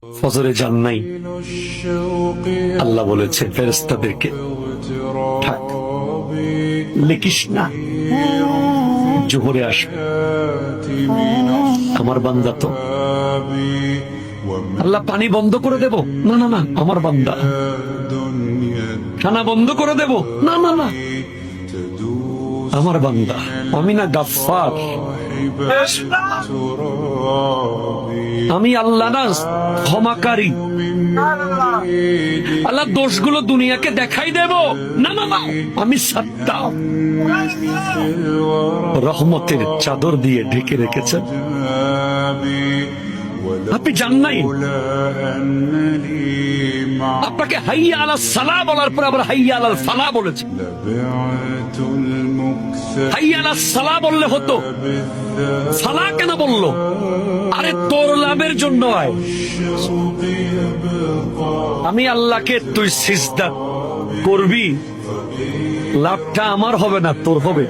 ফজরে যান নাই, আল্লাহ বলেছে ফেরেশতাদেরকে থাক, লিখিস না, জোহরে আসবে। আমার বান্দা তো, আল্লাহ পানি বন্ধ করে দেব, না না না, আমার বান্দা। খানা বন্ধ করে দেব, না না না, আমার বান্দা। আমি না গাফফার, আমি আল্লাহ না ক্ষমাকারী। আল্লাহ দোষগুলো দুনিয়াকে দেখাই দেব, না না না, আমি সাত্তার। রহমতের চাদর দিয়ে ঢেকে রেখেছেন। আপনি জান নাই, আপনাকে হাইয়া আলাস সালাহ বলার পর আবার হাইয়া আলাল ফালাহ বলেছে। হাইয়া আলাস সালাহ বললে হতো, ফালাহ কেন বললো? আরে তোর লাভের জন্য আয়। আমি আল্লাহকে তুই সিজদা করবি, লাভটা আমার হবে না, তোর হবে।